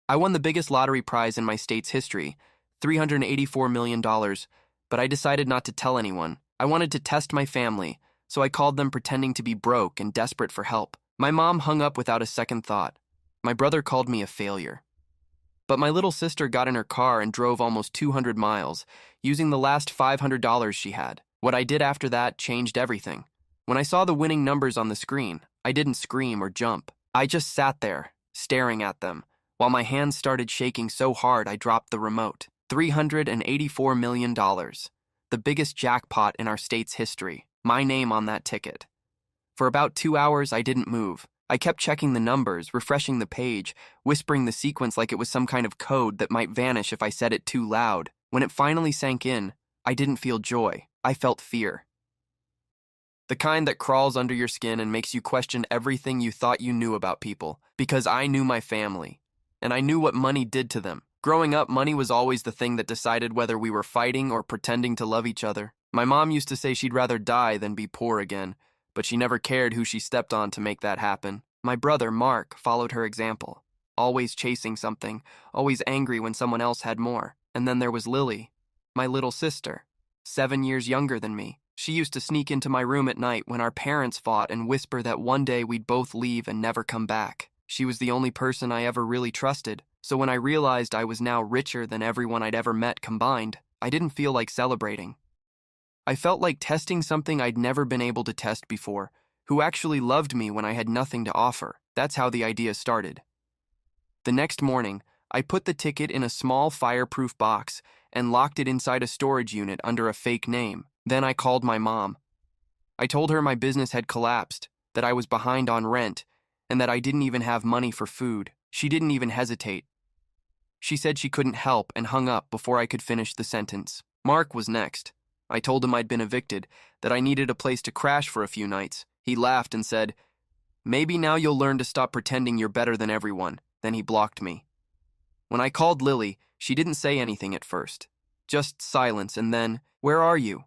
I won the biggest lottery prize in my state's history, $384 million, but I decided not to tell anyone. I wanted to test my family, so I called them pretending to be broke and desperate for help. My mom hung up without a second thought. My brother called me a failure. But my little sister got in her car and drove almost 200 miles, using the last $500 she had. What I did after that changed everything. When I saw the winning numbers on the screen, I didn't scream or jump. I just sat there, staring at them, while my hands started shaking so hard I dropped the remote. $384 million. The biggest jackpot in our state's history. My name on that ticket. For about 2 hours, I didn't move. I kept checking the numbers, refreshing the page, whispering the sequence like it was some kind of code that might vanish if I said it too loud. When it finally sank in, I didn't feel joy. I felt fear. The kind that crawls under your skin and makes you question everything you thought you knew about people. Because I knew my family, and I knew what money did to them. Growing up, money was always the thing that decided whether we were fighting or pretending to love each other. My mom used to say she'd rather die than be poor again, but she never cared who she stepped on to make that happen. My brother, Mark, followed her example, always chasing something, always angry when someone else had more. And then there was Lily, my little sister, 7 years younger than me. She used to sneak into my room at night when our parents fought and whisper that one day we'd both leave and never come back. She was the only person I ever really trusted, so when I realized I was now richer than everyone I'd ever met combined, I didn't feel like celebrating. I felt like testing something I'd never been able to test before, who actually loved me when I had nothing to offer. That's how the idea started. The next morning, I put the ticket in a small fireproof box and locked it inside a storage unit under a fake name. Then I called my mom. I told her my business had collapsed, that I was behind on rent, and that I didn't even have money for food. She didn't even hesitate. She said she couldn't help and hung up before I could finish the sentence. Mark was next. I told him I'd been evicted, that I needed a place to crash for a few nights. He laughed and said, "Maybe now you'll learn to stop pretending you're better than everyone." Then he blocked me. When I called Lily, she didn't say anything at first. Just silence, and then, "Where are you?"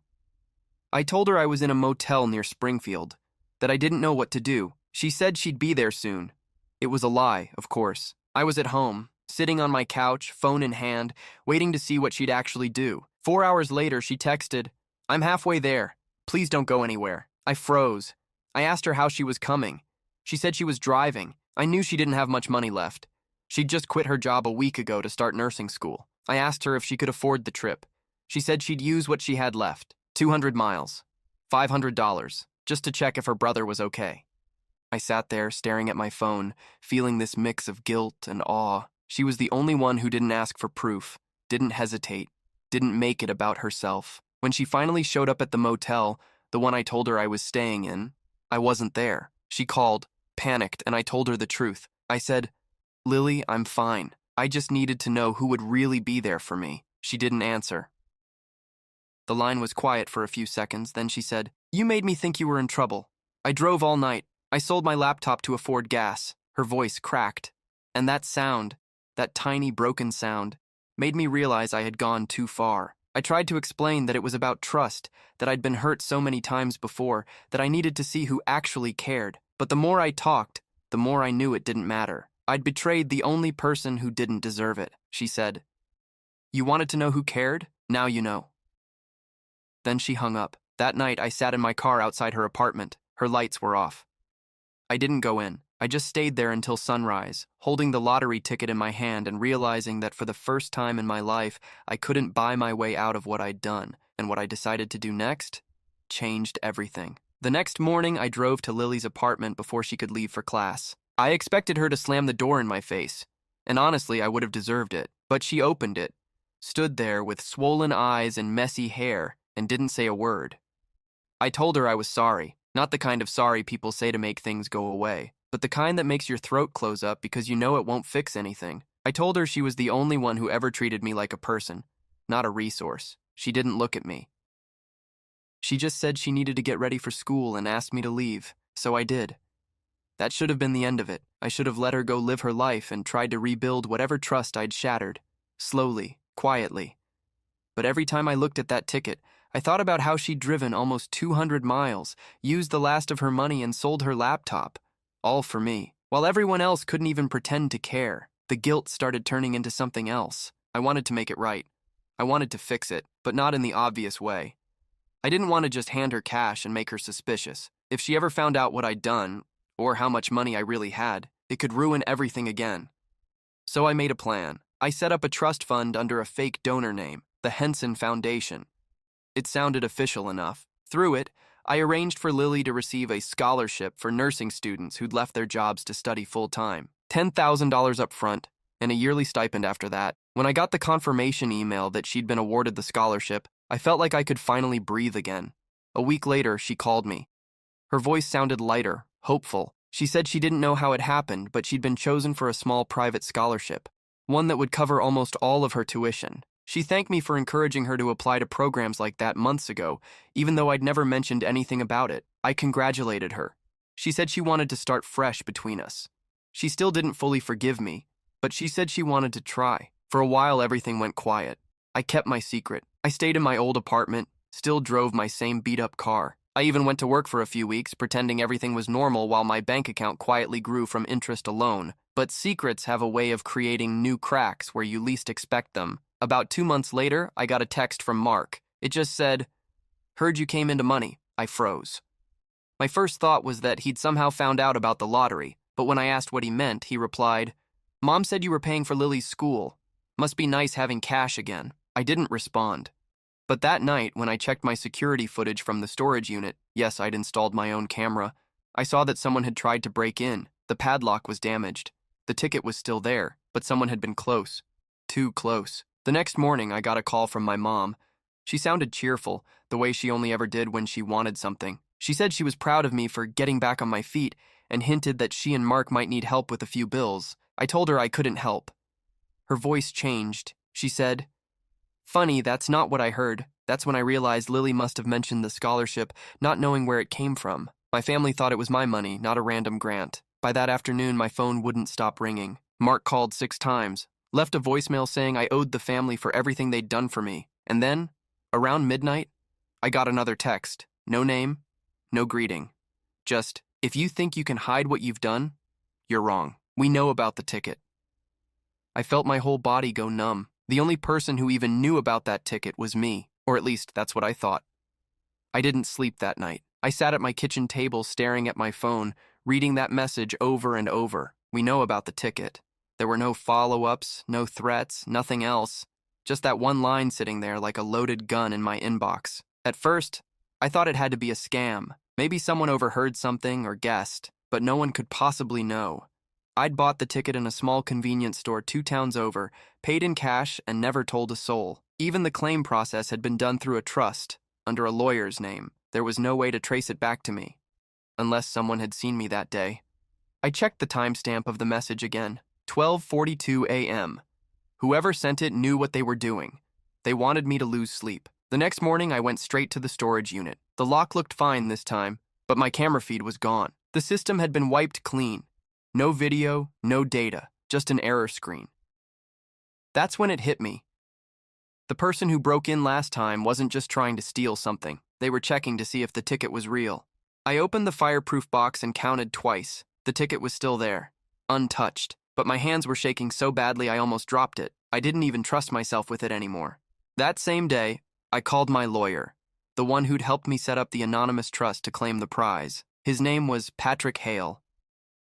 I told her I was in a motel near Springfield, that I didn't know what to do. She said she'd be there soon. It was a lie, of course. I was at home, sitting on my couch, phone in hand, waiting to see what she'd actually do. 4 hours later, she texted, "I'm halfway there. Please don't go anywhere." I froze. I asked her how she was coming. She said she was driving. I knew she didn't have much money left. She'd just quit her job a week ago to start nursing school. I asked her if she could afford the trip. She said she'd use what she had left. 200 miles. $500, just to check if her brother was okay. I sat there, staring at my phone, feeling this mix of guilt and awe. She was the only one who didn't ask for proof, didn't hesitate, didn't make it about herself. When she finally showed up at the motel, the one I told her I was staying in, I wasn't there. She called, panicked, and I told her the truth. I said, "Lily, I'm fine. I just needed to know who would really be there for me." She didn't answer. The line was quiet for a few seconds, then she said, "You made me think you were in trouble. I drove all night. I sold my laptop to afford gas." Her voice cracked. And that sound, that tiny broken sound, made me realize I had gone too far. I tried to explain that it was about trust, that I'd been hurt so many times before, that I needed to see who actually cared. But the more I talked, the more I knew it didn't matter. I'd betrayed the only person who didn't deserve it. She said, "You wanted to know who cared? Now you know." Then she hung up. That night, I sat in my car outside her apartment. Her lights were off. I didn't go in. I just stayed there until sunrise, holding the lottery ticket in my hand and realizing that for the first time in my life, I couldn't buy my way out of what I'd done. And what I decided to do next changed everything. The next morning, I drove to Lily's apartment before she could leave for class. I expected her to slam the door in my face, and honestly, I would have deserved it. But she opened it, stood there with swollen eyes and messy hair, and didn't say a word. I told her I was sorry, not the kind of sorry people say to make things go away, but the kind that makes your throat close up because you know it won't fix anything. I told her she was the only one who ever treated me like a person, not a resource. She didn't look at me. She just said she needed to get ready for school and asked me to leave, so I did. That should have been the end of it. I should have let her go live her life and tried to rebuild whatever trust I'd shattered, slowly, quietly. But every time I looked at that ticket, I thought about how she'd driven almost 200 miles, used the last of her money and sold her laptop, all for me, while everyone else couldn't even pretend to care. The guilt started turning into something else. I wanted to make it right. I wanted to fix it, but not in the obvious way. I didn't want to just hand her cash and make her suspicious. If she ever found out what I'd done, or how much money I really had, it could ruin everything again. So I made a plan. I set up a trust fund under a fake donor name, the Henson Foundation. It sounded official enough. Through it, I arranged for Lily to receive a scholarship for nursing students who'd left their jobs to study full-time. $10,000 up front, and a yearly stipend after that. When I got the confirmation email that she'd been awarded the scholarship, I felt like I could finally breathe again. A week later, she called me. Her voice sounded lighter, hopeful. She said she didn't know how it happened, but she'd been chosen for a small private scholarship, one that would cover almost all of her tuition. She thanked me for encouraging her to apply to programs like that months ago, even though I'd never mentioned anything about it. I congratulated her. She said she wanted to start fresh between us. She still didn't fully forgive me, but she said she wanted to try. For a while, everything went quiet. I kept my secret. I stayed in my old apartment, still drove my same beat-up car. I even went to work for a few weeks, pretending everything was normal while my bank account quietly grew from interest alone. But secrets have a way of creating new cracks where you least expect them. About 2 months later, I got a text from Mark. It just said, "Heard you came into money." I froze. My first thought was that he'd somehow found out about the lottery, but when I asked what he meant, he replied, "Mom said you were paying for Lily's school. Must be nice having cash again." I didn't respond. But that night, when I checked my security footage from the storage unit, yes, I'd installed my own camera, I saw that someone had tried to break in. The padlock was damaged. The ticket was still there, but someone had been close. Too close. The next morning, I got a call from my mom. She sounded cheerful, the way she only ever did when she wanted something. She said she was proud of me for getting back on my feet and hinted that she and Mark might need help with a few bills. I told her I couldn't help. Her voice changed. She said, "Funny, that's not what I heard." That's when I realized Lily must have mentioned the scholarship, not knowing where it came from. My family thought it was my money, not a random grant. By that afternoon, my phone wouldn't stop ringing. Mark called 6 times, left a voicemail saying I owed the family for everything they'd done for me. And then, around midnight, I got another text. No name, no greeting. Just, "If you think you can hide what you've done, you're wrong. We know about the ticket." I felt my whole body go numb. The only person who even knew about that ticket was me, or at least that's what I thought. I didn't sleep that night. I sat at my kitchen table staring at my phone, reading that message over and over. We know about the ticket. There were no follow-ups, no threats, nothing else. Just that one line sitting there like a loaded gun in my inbox. At first, I thought it had to be a scam. Maybe someone overheard something or guessed, but no one could possibly know. I'd bought the ticket in a small convenience store 2 towns over, paid in cash, and never told a soul. Even the claim process had been done through a trust, under a lawyer's name. There was no way to trace it back to me, unless someone had seen me that day. I checked the timestamp of the message again, 12:42 a.m. Whoever sent it knew what they were doing. They wanted me to lose sleep. The next morning, I went straight to the storage unit. The lock looked fine this time, but my camera feed was gone. The system had been wiped clean. No video, no data, just an error screen. That's when it hit me. The person who broke in last time wasn't just trying to steal something. They were checking to see if the ticket was real. I opened the fireproof box and counted twice. The ticket was still there, untouched, but my hands were shaking so badly I almost dropped it. I didn't even trust myself with it anymore. That same day, I called my lawyer, the one who'd helped me set up the anonymous trust to claim the prize. His name was Patrick Hale.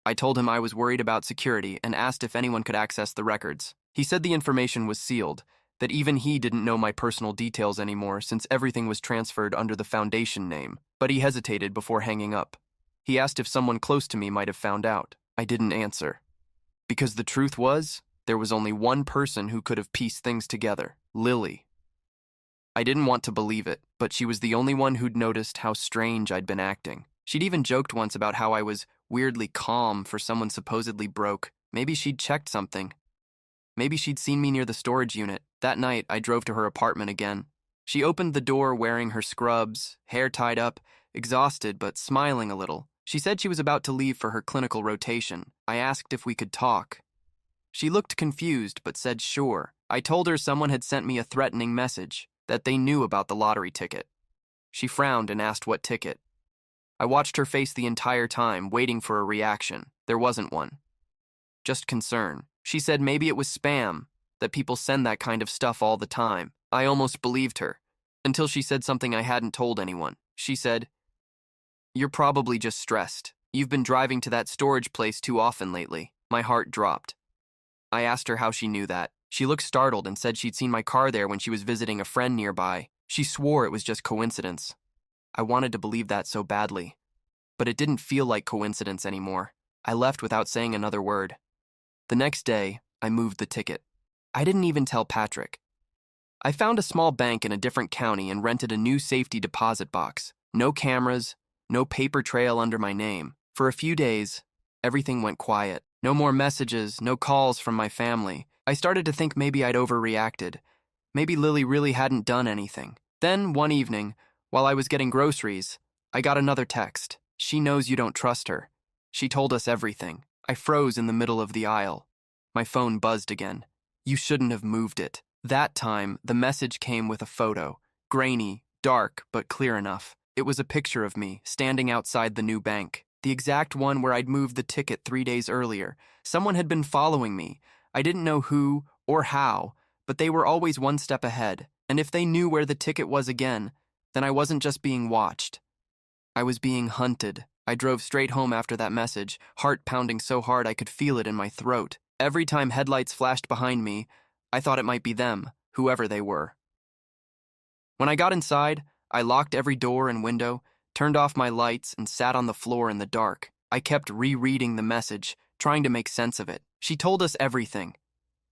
I told him I was worried about security and asked if anyone could access the records. He said the information was sealed, that even he didn't know my personal details anymore since everything was transferred under the foundation name, but he hesitated before hanging up. He asked if someone close to me might have found out. I didn't answer. Because the truth was, there was only one person who could have pieced things together, Lily. I didn't want to believe it, but she was the only one who'd noticed how strange I'd been acting. She'd even joked once about how I was weirdly calm for someone supposedly broke. Maybe she'd checked something. Maybe she'd seen me near the storage unit. That night, I drove to her apartment again. She opened the door wearing her scrubs, hair tied up, exhausted but smiling a little. She said she was about to leave for her clinical rotation. I asked if we could talk. She looked confused but said sure. I told her someone had sent me a threatening message, that they knew about the lottery ticket. She frowned and asked what ticket. I watched her face the entire time, waiting for a reaction. There wasn't one. Just concern. She said maybe it was spam, that people send that kind of stuff all the time. I almost believed her, until she said something I hadn't told anyone. She said, "You're probably just stressed. You've been driving to that storage place too often lately." My heart dropped. I asked her how she knew that. She looked startled and said she'd seen my car there when she was visiting a friend nearby. She swore it was just coincidence. I wanted to believe that so badly, but it didn't feel like coincidence anymore. I left without saying another word. The next day, I moved the ticket. I didn't even tell Patrick. I found a small bank in a different county and rented a new safety deposit box. No cameras, no paper trail under my name. For a few days, everything went quiet. No more messages, no calls from my family. I started to think maybe I'd overreacted. Maybe Lily really hadn't done anything. Then, one evening, while I was getting groceries, I got another text. "She knows you don't trust her. She told us everything." I froze in the middle of the aisle. My phone buzzed again. "You shouldn't have moved it." That time, the message came with a photo. Grainy, dark, but clear enough. It was a picture of me, standing outside the new bank. The exact one where I'd moved the ticket 3 days earlier. Someone had been following me. I didn't know who or how, but they were always one step ahead. And if they knew where the ticket was again, then I wasn't just being watched. I was being hunted. I drove straight home after that message, heart pounding so hard I could feel it in my throat. Every time headlights flashed behind me, I thought it might be them, whoever they were. When I got inside, I locked every door and window, turned off my lights, and sat on the floor in the dark. I kept rereading the message, trying to make sense of it. She told us everything.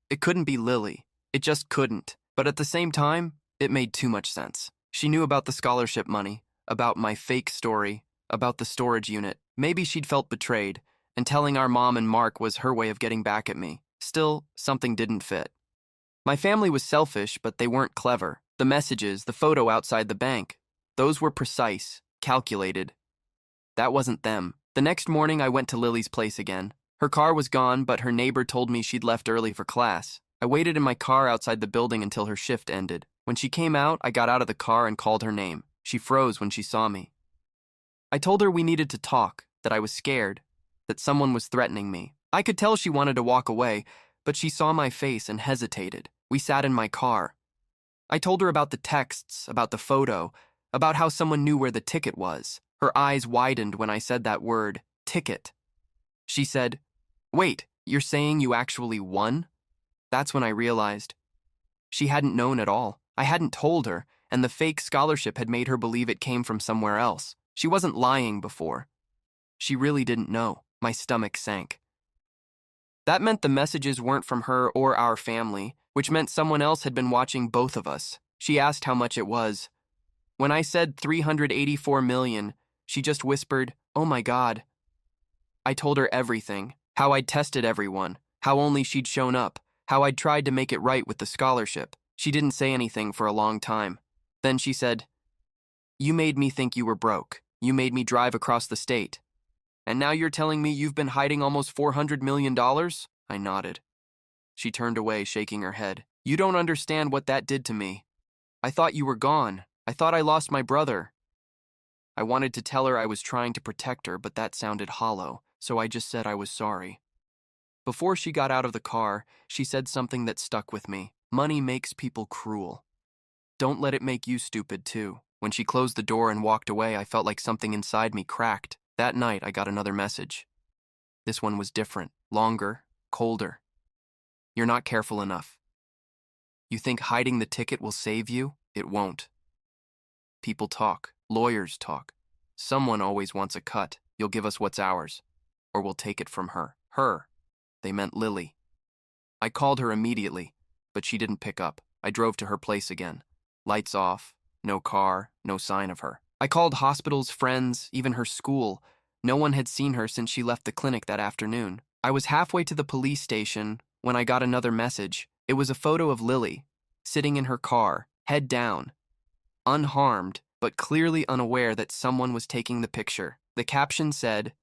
It couldn't be Lily. It just couldn't. But at the same time, it made too much sense. She knew about the scholarship money, about my fake story, about the storage unit. Maybe she'd felt betrayed, and telling our mom and Mark was her way of getting back at me. Still, something didn't fit. My family was selfish, but they weren't clever. The messages, the photo outside the bank, those were precise, calculated. That wasn't them. The next morning, I went to Lily's place again. Her car was gone, but her neighbor told me she'd left early for class. I waited in my car outside the building until her shift ended. When she came out, I got out of the car and called her name. She froze when she saw me. I told her we needed to talk, that I was scared, that someone was threatening me. I could tell she wanted to walk away, but she saw my face and hesitated. We sat in my car. I told her about the texts, about the photo, about how someone knew where the ticket was. Her eyes widened when I said that word, ticket. She said, "Wait, you're saying you actually won?" That's when I realized. She hadn't known at all. I hadn't told her, and the fake scholarship had made her believe it came from somewhere else. She wasn't lying before. She really didn't know. My stomach sank. That meant the messages weren't from her or our family, which meant someone else had been watching both of us. She asked how much it was. When I said 384 million, she just whispered, "Oh my God." I told her everything, how I'd tested everyone, how only she'd shown up, how I'd tried to make it right with the scholarship. She didn't say anything for a long time. Then she said, "You made me think you were broke. You made me drive across the state. And now you're telling me you've been hiding almost $400 million? I nodded. She turned away, shaking her head. "You don't understand what that did to me. I thought you were gone. I thought I lost my brother." I wanted to tell her I was trying to protect her, but that sounded hollow, so I just said I was sorry. Before she got out of the car, she said something that stuck with me. "Money makes people cruel. Don't let it make you stupid, too." When she closed the door and walked away, I felt like something inside me cracked. That night, I got another message. This one was different, longer, colder. "You're not careful enough. You think hiding the ticket will save you? It won't. People talk. Lawyers talk. Someone always wants a cut. You'll give us what's ours, or we'll take it from her." Her. They meant Lily. I called her immediately, but she didn't pick up. I drove to her place again. Lights off, no car, no sign of her. I called hospitals, friends, even her school. No one had seen her since she left the clinic that afternoon. I was halfway to the police station when I got another message. It was a photo of Lily, sitting in her car, head down, unharmed, but clearly unaware that someone was taking the picture. The caption said,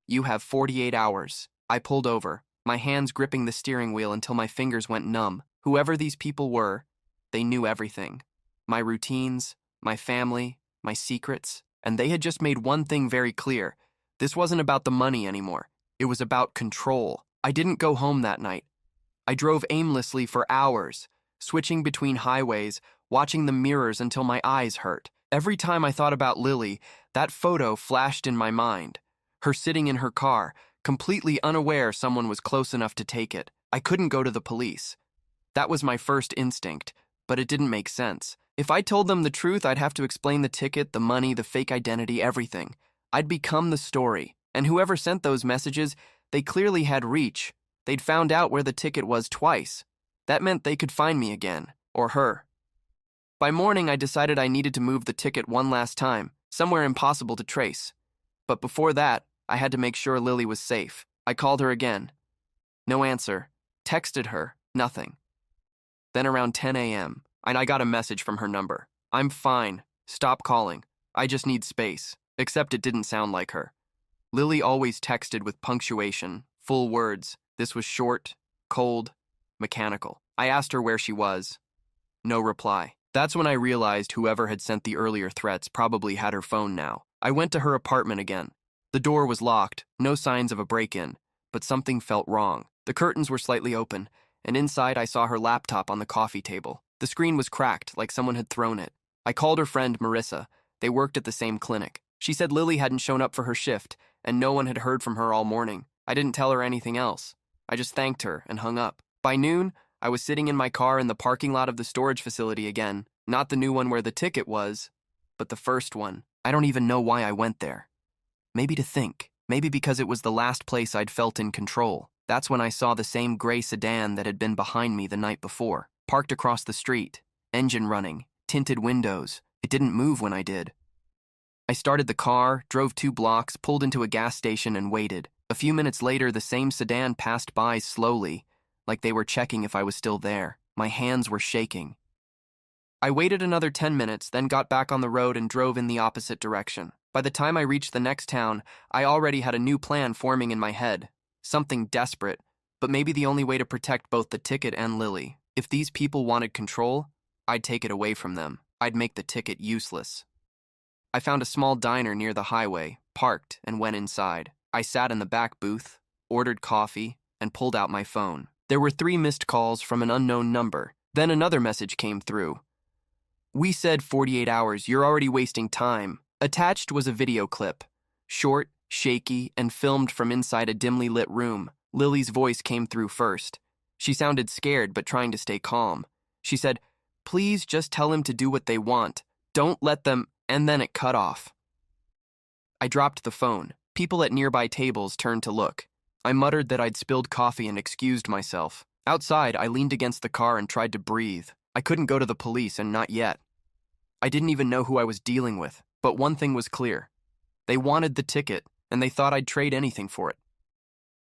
"You have 48 hours. I pulled over, my hands gripping the steering wheel until my fingers went numb. Whoever these people were, they knew everything. My routines, my family, my secrets, and they had just made one thing very clear. This wasn't about the money anymore. It was about control. I didn't go home that night. I drove aimlessly for hours, switching between highways, watching the mirrors until my eyes hurt. Every time I thought about Lily, that photo flashed in my mind. Her sitting in her car, completely unaware someone was close enough to take it. I couldn't go to the police. That was my first instinct, but it didn't make sense. If I told them the truth, I'd have to explain the ticket, the money, the fake identity, everything. I'd become the story. And whoever sent those messages, they clearly had reach. They'd found out where the ticket was twice. That meant they could find me again, or her. By morning, I decided I needed to move the ticket one last time, somewhere impossible to trace. But before that, I had to make sure Lily was safe. I called her again. No answer. Texted her. Nothing. Then around 10 a.m., I got a message from her number. I'm fine. Stop calling. I just need space. Except it didn't sound like her. Lily always texted with punctuation, full words. This was short, cold, mechanical. I asked her where she was. No reply. That's when I realized whoever had sent the earlier threats probably had her phone now. I went to her apartment again. The door was locked, no signs of a break-in, but something felt wrong. The curtains were slightly open, and inside I saw her laptop on the coffee table. The screen was cracked, like someone had thrown it. I called her friend Marissa. They worked at the same clinic. She said Lily hadn't shown up for her shift, and no one had heard from her all morning. I didn't tell her anything else. I just thanked her and hung up. By noon, I was sitting in my car in the parking lot of the storage facility again. Not the new one where the ticket was, but the first one. I don't even know why I went there. Maybe to think. Maybe because it was the last place I'd felt in control. That's when I saw the same gray sedan that had been behind me the night before. Parked across the street. Engine running. Tinted windows. It didn't move when I did. I started the car, drove 2 blocks, pulled into a gas station and waited. A few minutes later, the same sedan passed by slowly, like they were checking if I was still there. My hands were shaking. I waited another 10 minutes, then got back on the road and drove in the opposite direction. By the time I reached the next town, I already had a new plan forming in my head. Something desperate, but maybe the only way to protect both the ticket and Lily. If these people wanted control, I'd take it away from them. I'd make the ticket useless. I found a small diner near the highway, parked, and went inside. I sat in the back booth, ordered coffee, and pulled out my phone. There were 3 missed calls from an unknown number. Then another message came through. We said 48 hours, you're already wasting time. Attached was a video clip. Short, shaky, and filmed from inside a dimly lit room. Lily's voice came through first. She sounded scared but trying to stay calm. She said, "Please just tell him to do what they want. Don't let them," and then it cut off. I dropped the phone. People at nearby tables turned to look. I muttered that I'd spilled coffee and excused myself. Outside, I leaned against the car and tried to breathe. I couldn't go to the police, and not yet. I didn't even know who I was dealing with, but one thing was clear. They wanted the ticket, and they thought I'd trade anything for it.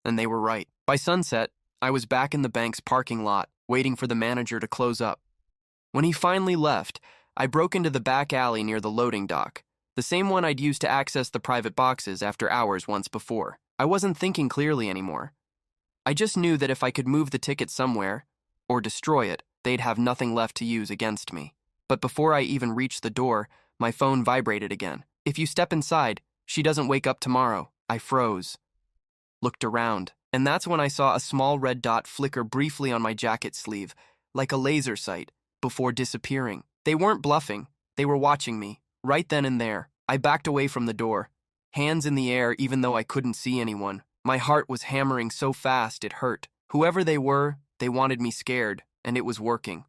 And they were right. By sunset, I was back in the bank's parking lot, waiting for the manager to close up. When he finally left, I broke into the back alley near the loading dock, the same one I'd used to access the private boxes after hours once before. I wasn't thinking clearly anymore. I just knew that if I could move the ticket somewhere, or destroy it, they'd have nothing left to use against me. But before I even reached the door, my phone vibrated again. "If you step inside, she doesn't wake up tomorrow." I froze. Looked around, and that's when I saw a small red dot flicker briefly on my jacket sleeve, like a laser sight, before disappearing. They weren't bluffing. They were watching me, right then and there. I backed away from the door, hands in the air even though I couldn't see anyone. My heart was hammering so fast it hurt. Whoever they were, they wanted me scared, and it was working.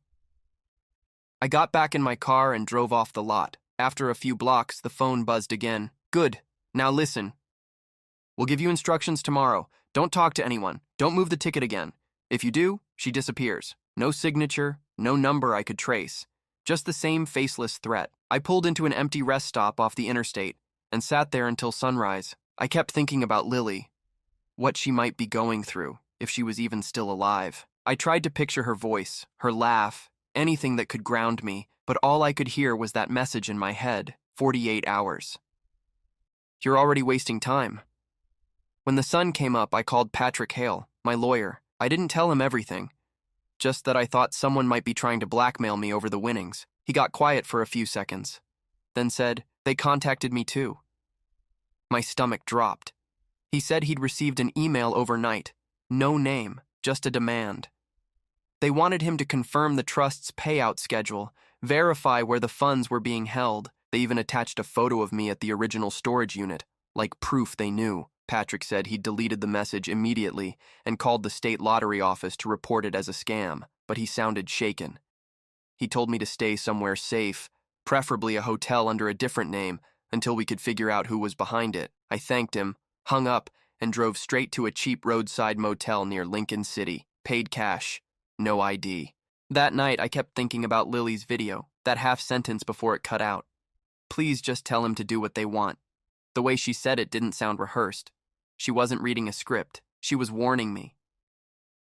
I got back in my car and drove off the lot. After a few blocks, the phone buzzed again. "Good. Now listen. We'll give you instructions tomorrow. Don't talk to anyone. Don't move the ticket again. If you do, she disappears. No signature, no number I could trace. Just the same faceless threat." I pulled into an empty rest stop off the interstate and sat there until sunrise. I kept thinking about Lily, what she might be going through, if she was even still alive. I tried to picture her voice, her laugh, anything that could ground me, but all I could hear was that message in my head, 48 hours. "You're already wasting time." When the sun came up, I called Patrick Hale, my lawyer. I didn't tell him everything, just that I thought someone might be trying to blackmail me over the winnings. He got quiet for a few seconds, then said, "They contacted me too." My stomach dropped. He said he'd received an email overnight. No name, just a demand. They wanted him to confirm the trust's payout schedule, verify where the funds were being held. They even attached a photo of me at the original storage unit, like proof they knew. Patrick said he deleted the message immediately and called the state lottery office to report it as a scam, but he sounded shaken. He told me to stay somewhere safe, preferably a hotel under a different name, until we could figure out who was behind it. I thanked him, hung up, and drove straight to a cheap roadside motel near Lincoln City. Paid cash, no ID. That night, I kept thinking about Lily's video, that half sentence before it cut out. Please just tell him to do what they want. The way she said it didn't sound rehearsed. She wasn't reading a script. She was warning me.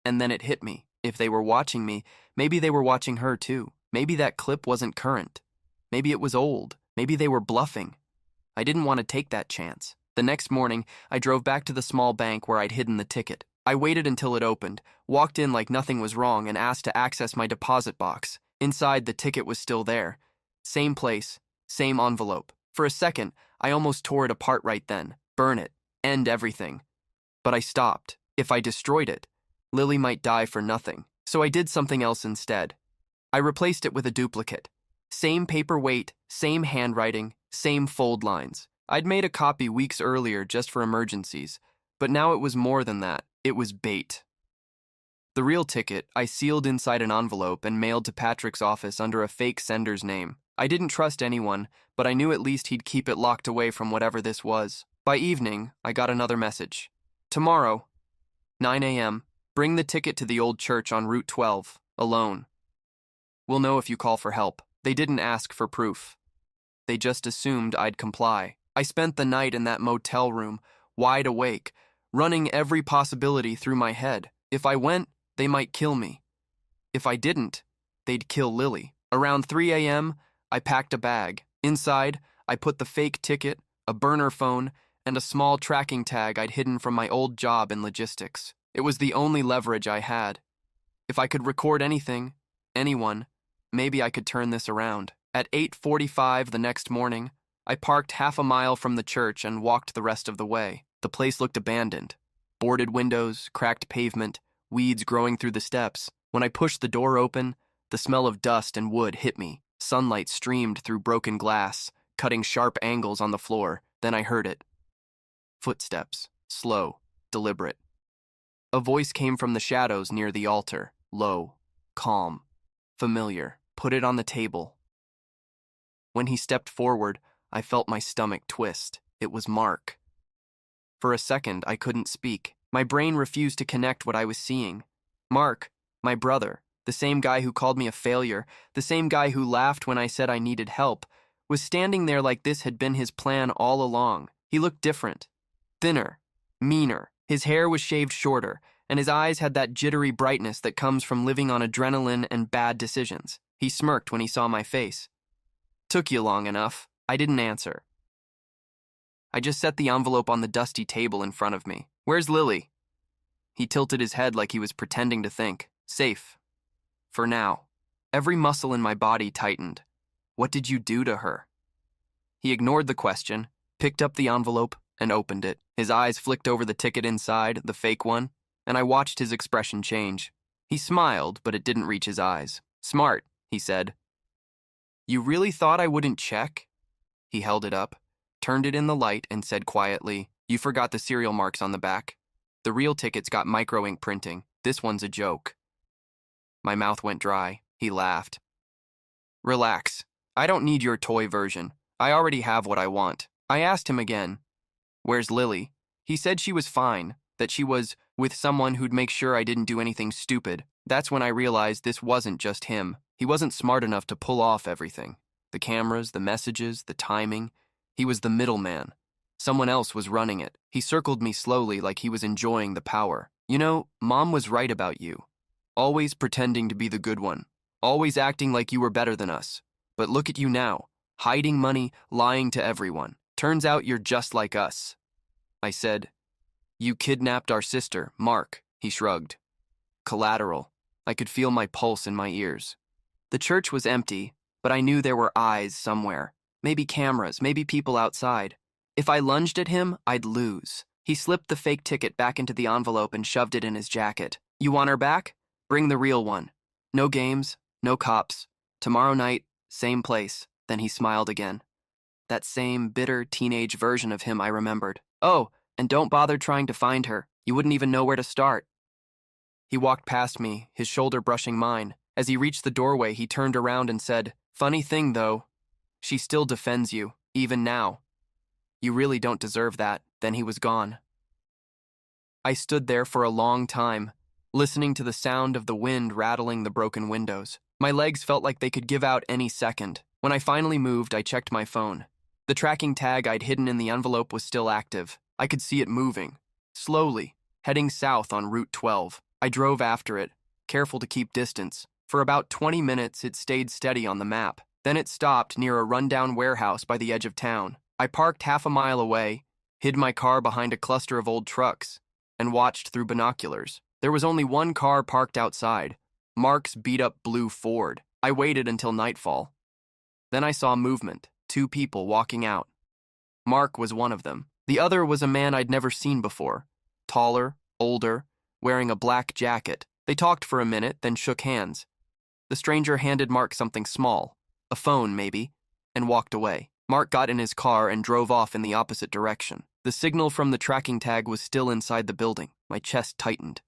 And then it hit me. If they were watching me, maybe they were watching her too. Maybe that clip wasn't current. Maybe it was old. Maybe they were bluffing. I didn't want to take that chance. The next morning, I drove back to the small bank where I'd hidden the ticket. I waited until it opened, walked in like nothing was wrong, and asked to access my deposit box. Inside, the ticket was still there. Same place, same envelope. For a second, I almost tore it apart right then. Burn it. End everything. But I stopped. If I destroyed it, Lily might die for nothing. So I did something else instead. I replaced it with a duplicate. Same paperweight, same handwriting, same fold lines. I'd made a copy weeks earlier just for emergencies, but now it was more than that. It was bait. The real ticket I sealed inside an envelope and mailed to Patrick's office under a fake sender's name. I didn't trust anyone, but I knew at least he'd keep it locked away from whatever this was. By evening, I got another message. Tomorrow, 9 a.m., bring the ticket to the old church on Route 12, alone. We'll know if you call for help. They didn't ask for proof. They just assumed I'd comply. I spent the night in that motel room, wide awake, running every possibility through my head. If I went, they might kill me. If I didn't, they'd kill Lily. Around 3 a.m., I packed a bag. Inside, I put the fake ticket, a burner phone, and a small tracking tag I'd hidden from my old job in logistics. It was the only leverage I had. If I could record anything, anyone, maybe I could turn this around. At 8:45 the next morning, I parked half a mile from the church and walked the rest of the way. The place looked abandoned. Boarded windows, cracked pavement, weeds growing through the steps. When I pushed the door open, the smell of dust and wood hit me. Sunlight streamed through broken glass, cutting sharp angles on the floor. Then I heard it. Footsteps, slow, deliberate. A voice came from the shadows near the altar, low, calm, familiar. Put it on the table. When he stepped forward, I felt my stomach twist. It was Mark. For a second, I couldn't speak. My brain refused to connect what I was seeing. Mark, my brother, the same guy who called me a failure, the same guy who laughed when I said I needed help, was standing there like this had been his plan all along. He looked different. Thinner, meaner. His hair was shaved shorter, and his eyes had that jittery brightness that comes from living on adrenaline and bad decisions. He smirked when he saw my face. Took you long enough. I didn't answer. I just set the envelope on the dusty table in front of me. Where's Lily? He tilted his head like he was pretending to think. Safe. For now. Every muscle in my body tightened. What did you do to her? He ignored the question, picked up the envelope, and opened it. His eyes flicked over the ticket inside, the fake one, and I watched his expression change. He smiled, but it didn't reach his eyes. Smart, he said. You really thought I wouldn't check? He held it up, turned it in the light, and said quietly, You forgot the serial marks on the back. The real ticket's got micro ink printing. This one's a joke. My mouth went dry. He laughed. Relax. I don't need your toy version. I already have what I want. I asked him again, Where's Lily? He said she was fine, that she was with someone who'd make sure I didn't do anything stupid. That's when I realized this wasn't just him. He wasn't smart enough to pull off everything. The cameras, the messages, the timing. He was the middleman. Someone else was running it. He circled me slowly like he was enjoying the power. You know, Mom was right about you. Always pretending to be the good one. Always acting like you were better than us. But look at you now. Hiding money, lying to everyone. Turns out you're just like us. I said, You kidnapped our sister, Mark. He shrugged. Collateral. I could feel my pulse in my ears. The church was empty, but I knew there were eyes somewhere. Maybe cameras, maybe people outside. If I lunged at him, I'd lose. He slipped the fake ticket back into the envelope and shoved it in his jacket. You want her back? Bring the real one. No games, no cops. Tomorrow night, same place. Then he smiled again. That same bitter teenage version of him I remembered. Oh, and don't bother trying to find her. You wouldn't even know where to start. He walked past me, his shoulder brushing mine. As he reached the doorway, he turned around and said, "Funny thing, though. She still defends you, even now. You really don't deserve that." Then he was gone. I stood there for a long time, listening to the sound of the wind rattling the broken windows. My legs felt like they could give out any second. When I finally moved, I checked my phone. The tracking tag I'd hidden in the envelope was still active. I could see it moving, slowly, heading south on Route 12. I drove after it, careful to keep distance. For about 20 minutes, it stayed steady on the map. Then it stopped near a rundown warehouse by the edge of town. I parked half a mile away, hid my car behind a cluster of old trucks, and watched through binoculars. There was only one car parked outside, Mark's beat-up blue Ford. I waited until nightfall. Then I saw movement, 2 people walking out. Mark was one of them. The other was a man I'd never seen before, taller, older, wearing a black jacket. They talked for a minute, then shook hands. The stranger handed Mark something small, a phone maybe, and walked away. Mark got in his car and drove off in the opposite direction. The signal from the tracking tag was still inside the building. My chest tightened.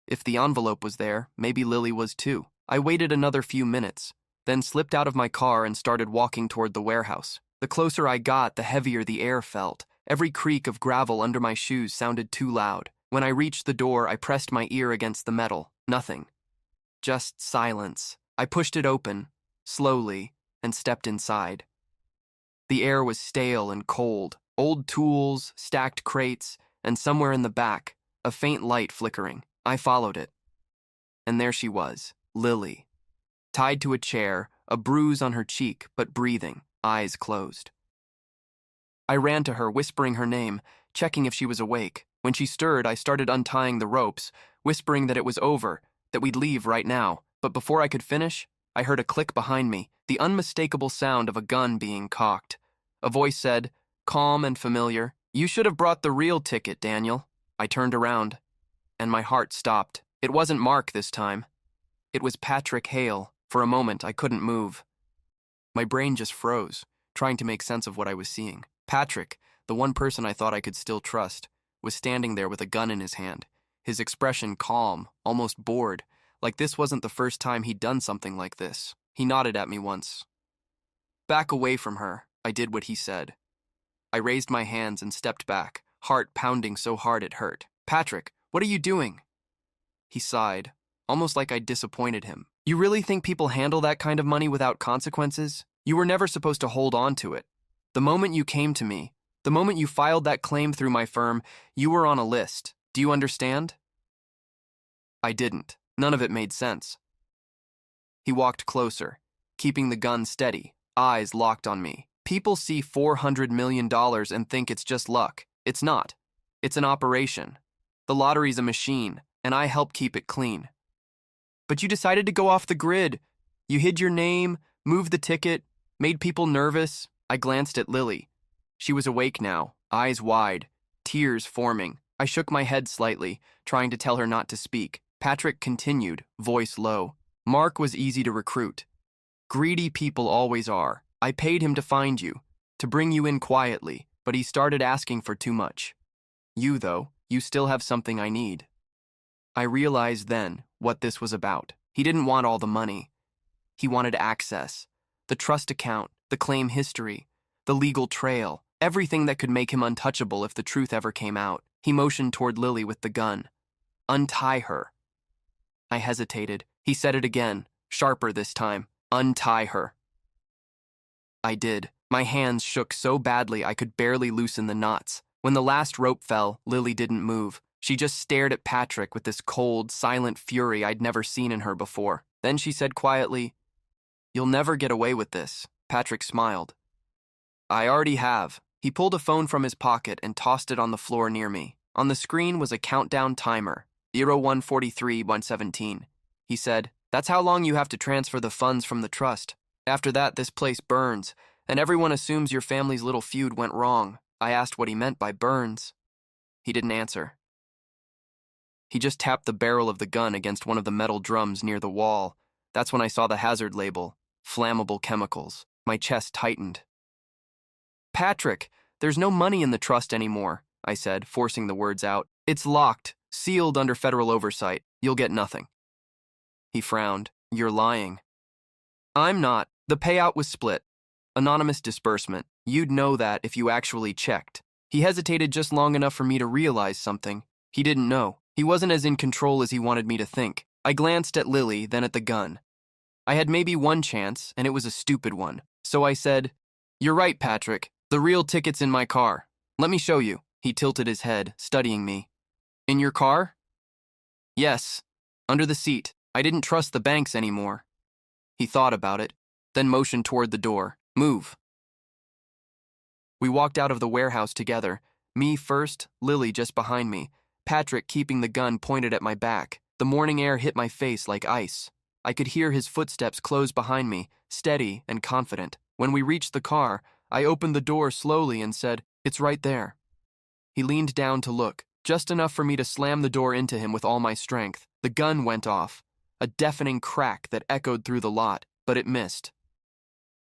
If the envelope was there, maybe Lily was too. I waited another few minutes, then slipped out of my car and started walking toward the warehouse. The closer I got, the heavier the air felt. Every creak of gravel under my shoes sounded too loud. When I reached the door, I pressed my ear against the metal. Nothing. Just silence. I pushed it open, slowly, and stepped inside. The air was stale and cold. Old tools, stacked crates, and somewhere in the back, a faint light flickering. I followed it. And there she was, Lily. Tied to a chair, a bruise on her cheek, but breathing, eyes closed. I ran to her, whispering her name, checking if she was awake. When she stirred, I started untying the ropes, whispering that it was over, that we'd leave right now. But before I could finish, I heard a click behind me, the unmistakable sound of a gun being cocked. A voice said, calm and familiar, "You should have brought the real ticket, Daniel." I turned around, and my heart stopped. It wasn't Mark this time. It was Patrick Hale. For a moment, I couldn't move. My brain just froze, trying to make sense of what I was seeing. Patrick, the one person I thought I could still trust, was standing there with a gun in his hand, his expression calm, almost bored, like this wasn't the first time he'd done something like this. He nodded at me once. "Back away from her," I did what he said. I raised my hands and stepped back, heart pounding so hard it hurt. "Patrick, what are you doing?" He sighed, almost like I'd disappointed him. "You really think people handle that kind of money without consequences? You were never supposed to hold on to it. The moment you came to me, the moment you filed that claim through my firm, you were on a list. Do you understand?" I didn't. None of it made sense. He walked closer, keeping the gun steady, eyes locked on me. "People see $400 million and think it's just luck. It's not. It's an operation. The lottery's a machine, and I help keep it clean." "But you decided to go off the grid. You hid your name, moved the ticket, made people nervous." I glanced at Lily. She was awake now, eyes wide, tears forming. I shook my head slightly, trying to tell her not to speak. Patrick continued, voice low. "Mark was easy to recruit. Greedy people always are. I paid him to find you, to bring you in quietly, but he started asking for too much. You, though, you still have something I need." I realized then what this was about. He didn't want all the money. He wanted access, the trust account, the claim history, the legal trail, everything that could make him untouchable if the truth ever came out. He motioned toward Lily with the gun. "Untie her." I hesitated. He said it again, sharper this time. "Untie her." I did. My hands shook so badly I could barely loosen the knots. When the last rope fell, Lily didn't move. She just stared at Patrick with this cold, silent fury I'd never seen in her before. Then she said quietly, "You'll never get away with this." Patrick smiled. "I already have." He pulled a phone from his pocket and tossed it on the floor near me. On the screen was a countdown timer, 01:43:117. He said, "That's how long you have to transfer the funds from the trust. After that, this place burns, and everyone assumes your family's little feud went wrong." I asked what he meant by burns. He didn't answer. He just tapped the barrel of the gun against one of the metal drums near the wall. That's when I saw the hazard label, flammable chemicals. My chest tightened. Patrick, there's no money in the trust anymore, I said, forcing the words out. It's locked, sealed under federal oversight. You'll get nothing. He frowned. You're lying. I'm not. The payout was split. Anonymous disbursement. You'd know that if you actually checked. He hesitated just long enough for me to realize something. He didn't know. He wasn't as in control as he wanted me to think. I glanced at Lily, then at the gun. I had maybe one chance, and it was a stupid one. So I said, You're right, Patrick. The real ticket's in my car. Let me show you. He tilted his head, studying me. In your car? Yes. Under the seat. I didn't trust the banks anymore. He thought about it, then motioned toward the door. Move. We walked out of the warehouse together. Me first, Lily just behind me. Patrick keeping the gun pointed at my back. The morning air hit my face like ice. I could hear his footsteps close behind me, steady and confident. When we reached the car, I opened the door slowly and said, It's right there. He leaned down to look, just enough for me to slam the door into him with all my strength. The gun went off, a deafening crack that echoed through the lot, but it missed.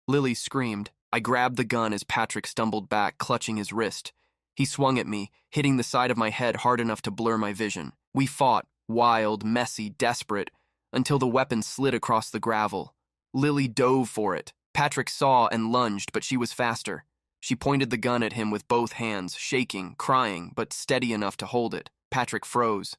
Lily screamed. I grabbed the gun as Patrick stumbled back, clutching his wrist. He swung at me, hitting the side of my head hard enough to blur my vision. We fought, wild, messy, desperate, until the weapon slid across the gravel. Lily dove for it. Patrick saw and lunged, but she was faster. She pointed the gun at him with both hands, shaking, crying, but steady enough to hold it. Patrick froze.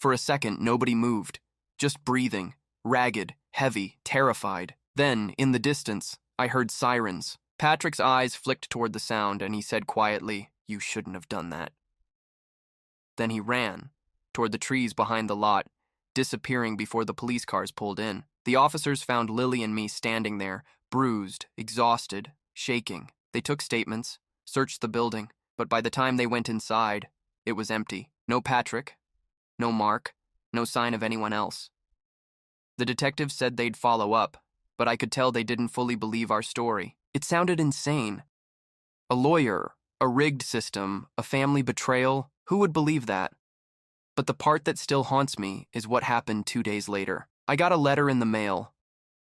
For a second, nobody moved, just breathing, ragged, heavy, terrified. Then, in the distance, I heard sirens. Patrick's eyes flicked toward the sound, and he said quietly, You shouldn't have done that. Then he ran, toward the trees behind the lot, disappearing before the police cars pulled in. The officers found Lily and me standing there, bruised, exhausted, shaking. They took statements, searched the building, but by the time they went inside, it was empty. No Patrick, no Mark, no sign of anyone else. The detectives said they'd follow up, but I could tell they didn't fully believe our story. It sounded insane. A lawyer, a rigged system, a family betrayal, who would believe that? But the part that still haunts me is what happened 2 days later. I got a letter in the mail.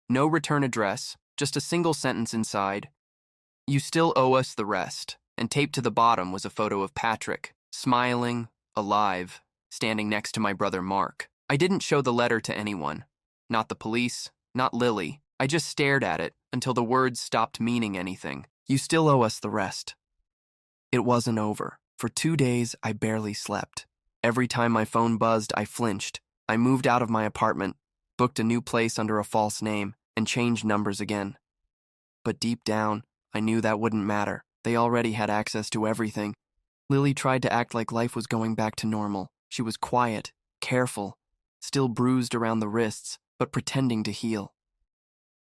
No return address, just a single sentence inside. You still owe us the rest. And taped to the bottom was a photo of Patrick, smiling, alive, standing next to my brother Mark. I didn't show the letter to anyone. Not the police, not Lily. I just stared at it until the words stopped meaning anything. You still owe us the rest. It wasn't over. For 2 days, I barely slept. Every time my phone buzzed, I flinched. I moved out of my apartment, booked a new place under a false name, and changed numbers again. But deep down, I knew that wouldn't matter. They already had access to everything. Lily tried to act like life was going back to normal. She was quiet, careful, still bruised around the wrists, but pretending to heal.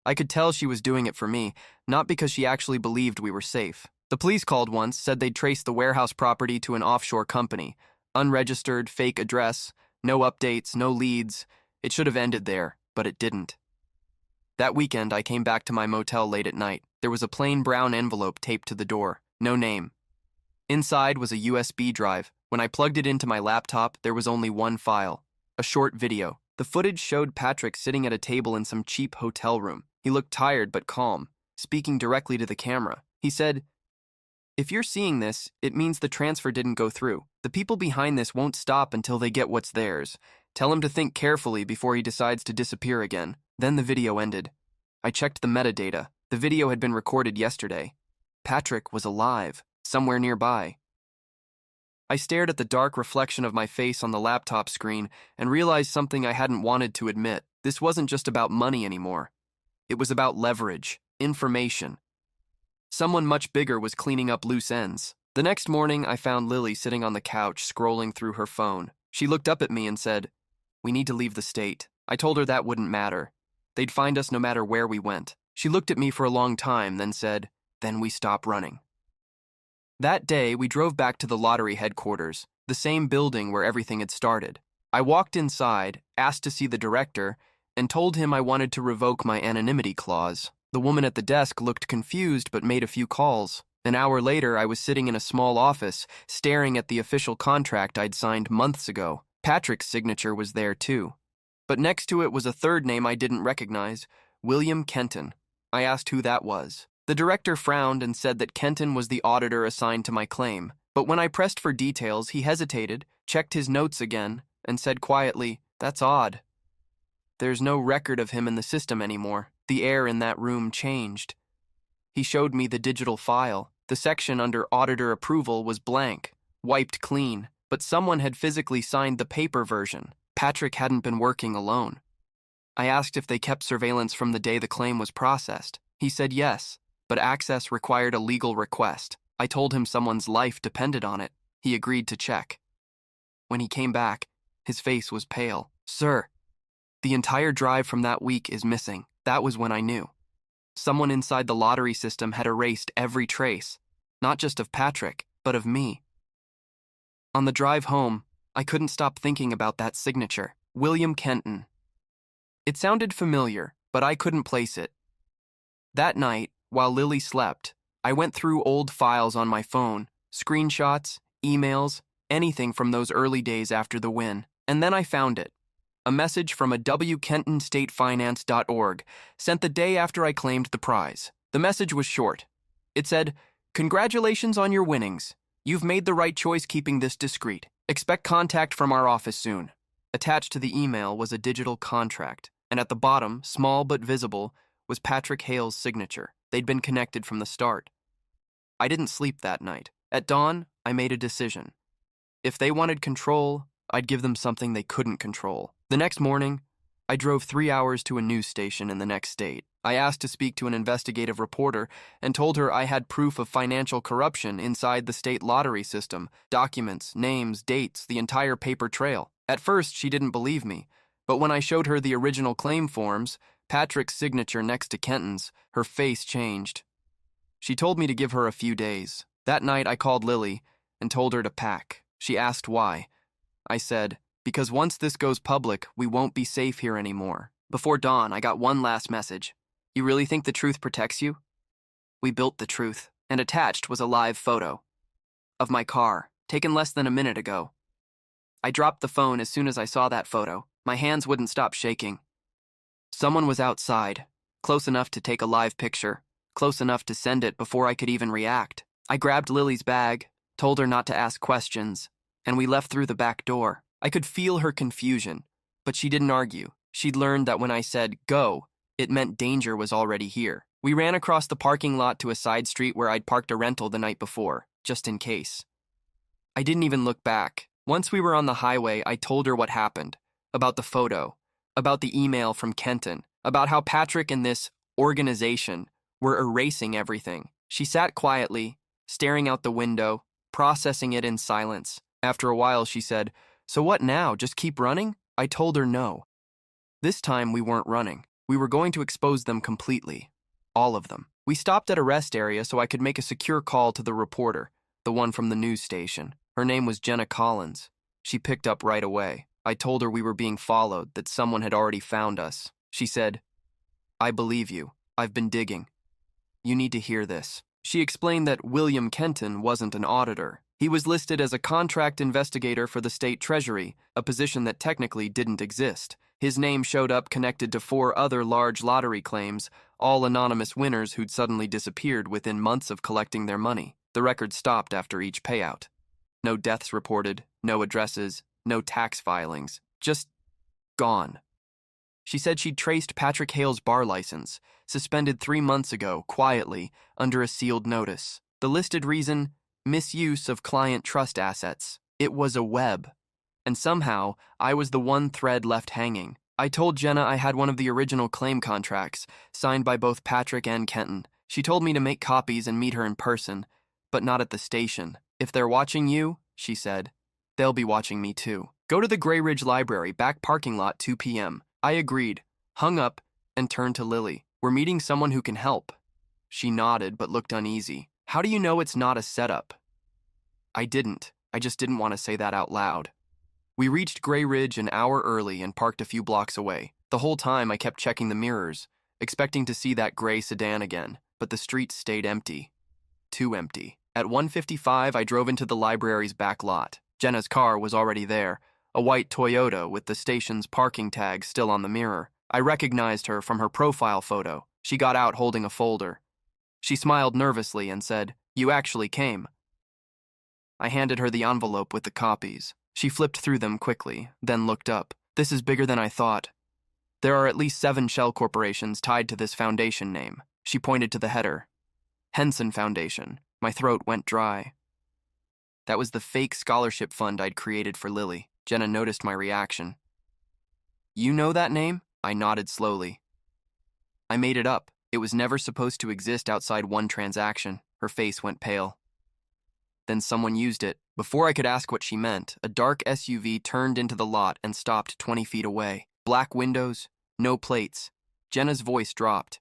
I could tell she was doing it for me, not because she actually believed we were safe. The police called once, said they'd traced the warehouse property to an offshore company. Unregistered, fake address, no updates, no leads. It should have ended there, but it didn't. That weekend, I came back to my motel late at night. There was a plain brown envelope taped to the door, no name. Inside was a USB drive. When I plugged it into my laptop, there was only one file, a short video. The footage showed Patrick sitting at a table in some cheap hotel room. He looked tired but calm, speaking directly to the camera. He said, If you're seeing this, it means the transfer didn't go through. The people behind this won't stop until they get what's theirs. Tell him to think carefully before he decides to disappear again. Then the video ended. I checked the metadata. The video had been recorded yesterday. Patrick was alive, somewhere nearby. I stared at the dark reflection of my face on the laptop screen and realized something I hadn't wanted to admit. This wasn't just about money anymore. It was about leverage, information. Someone much bigger was cleaning up loose ends. The next morning, I found Lily sitting on the couch, scrolling through her phone. She looked up at me and said, We need to leave the state. I told her that wouldn't matter. They'd find us no matter where we went. She looked at me for a long time, then said, Then we stop running. That day, we drove back to the lottery headquarters, the same building where everything had started. I walked inside, asked to see the director, and told him I wanted to revoke my anonymity clause. The woman at the desk looked confused but made a few calls. An hour later, I was sitting in a small office, staring at the official contract I'd signed months ago. Patrick's signature was there too. But next to it was a third name I didn't recognize, William Kenton. I asked who that was. The director frowned and said that Kenton was the auditor assigned to my claim. But when I pressed for details, he hesitated, checked his notes again, and said quietly, "That's odd. There's no record of him in the system anymore." The air in that room changed. He showed me the digital file. The section under auditor approval was blank, wiped clean, but someone had physically signed the paper version. Patrick hadn't been working alone. I asked if they kept surveillance from the day the claim was processed. He said yes, but access required a legal request. I told him someone's life depended on it. He agreed to check. When he came back, his face was pale. "Sir, the entire drive from that week is missing." That was when I knew. Someone inside the lottery system had erased every trace, not just of Patrick, but of me. On the drive home, I couldn't stop thinking about that signature, William Kenton. It sounded familiar, but I couldn't place it. That night, while Lily slept, I went through old files on my phone, screenshots, emails, anything from those early days after the win, and then I found it. A message from a wkentonstatefinance.org sent the day after I claimed the prize. The message was short. It said, "Congratulations on your winnings. You've made the right choice keeping this discreet. Expect contact from our office soon." Attached to the email was a digital contract, and at the bottom, small but visible, was Patrick Hale's signature. They'd been connected from the start. I didn't sleep that night. At dawn, I made a decision. If they wanted control, I'd give them something they couldn't control. The next morning, I drove 3 hours to a news station in the next state. I asked to speak to an investigative reporter and told her I had proof of financial corruption inside the state lottery system, documents, names, dates, the entire paper trail. At first, she didn't believe me, but when I showed her the original claim forms, Patrick's signature next to Kenton's, her face changed. She told me to give her a few days. That night, I called Lily and told her to pack. She asked why. I said, "Because once this goes public, we won't be safe here anymore." Before dawn, I got one last message. "You really think the truth protects you?" We built the truth, and attached was a live photo of my car, taken less than a minute ago. I dropped the phone as soon as I saw that photo. My hands wouldn't stop shaking. Someone was outside, close enough to take a live picture, close enough to send it before I could even react. I grabbed Lily's bag, told her not to ask questions, and we left through the back door. I could feel her confusion, but she didn't argue. She'd learned that when I said, "Go," it meant danger was already here. We ran across the parking lot to a side street where I'd parked a rental the night before, just in case. I didn't even look back. Once we were on the highway, I told her what happened, about the photo, about the email from Kenton, about how Patrick and this organization were erasing everything. She sat quietly, staring out the window, processing it in silence. After a while, she said, "So what now? Just keep running?" I told her no. This time, we weren't running. We were going to expose them completely. All of them. We stopped at a rest area so I could make a secure call to the reporter, the one from the news station. Her name was Jenna Collins. She picked up right away. I told her we were being followed, that someone had already found us. She said, "I believe you. I've been digging. You need to hear this." She explained that William Kenton wasn't an auditor. He was listed as a contract investigator for the state treasury, a position that technically didn't exist. His name showed up connected to 4 other large lottery claims, all anonymous winners who'd suddenly disappeared within months of collecting their money. The record stopped after each payout. No deaths reported, no addresses, no tax filings. Just gone. She said she'd traced Patrick Hale's bar license, suspended 3 months ago, quietly, under a sealed notice. The listed reason, misuse of client trust assets. It was a web. And somehow, I was the one thread left hanging. I told Jenna I had one of the original claim contracts, signed by both Patrick and Kenton. She told me to make copies and meet her in person, but not at the station. "If they're watching you," she said, "they'll be watching me too. Go to the Gray Ridge Library, back parking lot, 2 p.m. I agreed, hung up, and turned to Lily. "We're meeting someone who can help." She nodded but looked uneasy. "How do you know it's not a setup?" I didn't. I just didn't want to say that out loud. We reached Gray Ridge an hour early and parked a few blocks away. The whole time I kept checking the mirrors, expecting to see that gray sedan again, but the streets stayed empty. Too empty. At 1:55, I drove into the library's back lot. Jenna's car was already there, a white Toyota with the station's parking tag still on the mirror. I recognized her from her profile photo. She got out holding a folder. She smiled nervously and said, "You actually came." I handed her the envelope with the copies. She flipped through them quickly, then looked up. "This is bigger than I thought. There are at least 7 shell corporations tied to this foundation name." She pointed to the header. Henson Foundation. My throat went dry. That was the fake scholarship fund I'd created for Lily. Jenna noticed my reaction. "You know that name?" I nodded slowly. "I made it up. It was never supposed to exist outside one transaction." Her face went pale. "Then someone used it." Before I could ask what she meant, a dark SUV turned into the lot and stopped 20 feet away. Black windows, no plates. Jenna's voice dropped.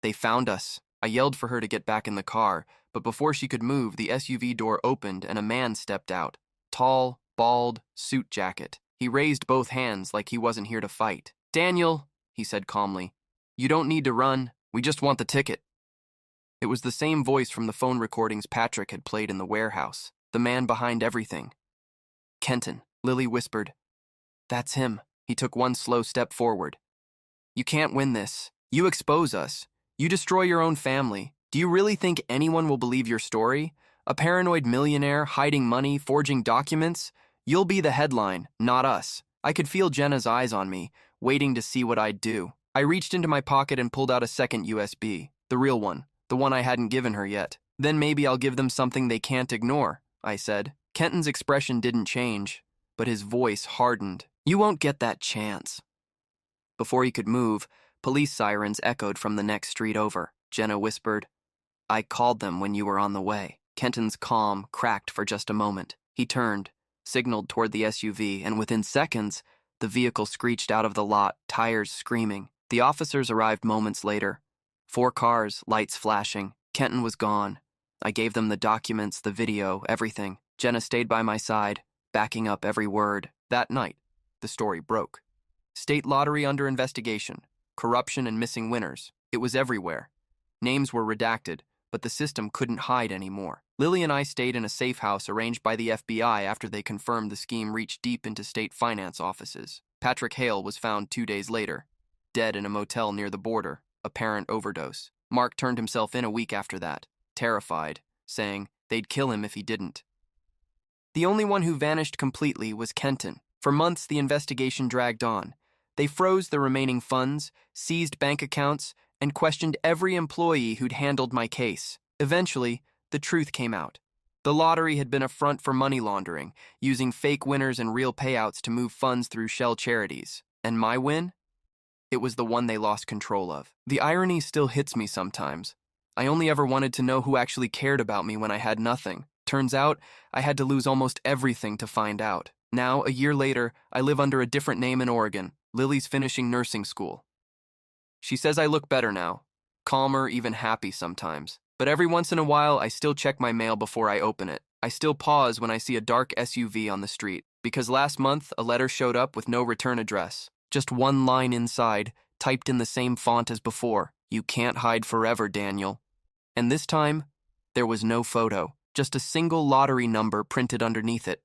"They found us." I yelled for her to get back in the car, but before she could move, the SUV door opened and a man stepped out. Tall, bald, suit jacket. He raised both hands like he wasn't here to fight. "Daniel," he said calmly, "you don't need to run. We just want the ticket." It was the same voice from the phone recordings Patrick had played in the warehouse. The man behind everything. "Kenton," Lily whispered. "That's him." He took one slow step forward. "You can't win this. You expose us. You destroy your own family. Do you really think anyone will believe your story? A paranoid millionaire hiding money, forging documents? You'll be the headline, not us." I could feel Jenna's eyes on me, waiting to see what I'd do. I reached into my pocket and pulled out a second USB, the real one, the one I hadn't given her yet. "Then maybe I'll give them something they can't ignore," I said. Kenton's expression didn't change, but his voice hardened. "You won't get that chance." Before he could move, police sirens echoed from the next street over. Jenna whispered, "I called them when you were on the way." Kenton's calm cracked for just a moment. He turned, signaled toward the SUV, and within seconds, the vehicle screeched out of the lot, tires screaming. The officers arrived moments later. 4 cars, lights flashing. Kenton was gone. I gave them the documents, the video, everything. Jenna stayed by my side, backing up every word. That night, the story broke. State lottery under investigation. Corruption and missing winners. It was everywhere. Names were redacted, but the system couldn't hide anymore. Lily and I stayed in a safe house arranged by the FBI after they confirmed the scheme reached deep into state finance offices. Patrick Hale was found 2 days later, dead in a motel near the border, apparent overdose. Mark turned himself in a week after that, terrified, saying they'd kill him if he didn't. The only one who vanished completely was Kenton. For months, the investigation dragged on. They froze the remaining funds, seized bank accounts, and questioned every employee who'd handled my case. Eventually, the truth came out. The lottery had been a front for money laundering, using fake winners and real payouts to move funds through shell charities. And my win? It was the one they lost control of. The irony still hits me sometimes. I only ever wanted to know who actually cared about me when I had nothing. Turns out, I had to lose almost everything to find out. Now, a year later, I live under a different name in Oregon. Lily's finishing nursing school. She says I look better now, calmer, even happy sometimes. But every once in a while, I still check my mail before I open it. I still pause when I see a dark SUV on the street, because last month, a letter showed up with no return address. Just one line inside, typed in the same font as before. "You can't hide forever, Daniel." And this time, there was no photo, just a single lottery number printed underneath it.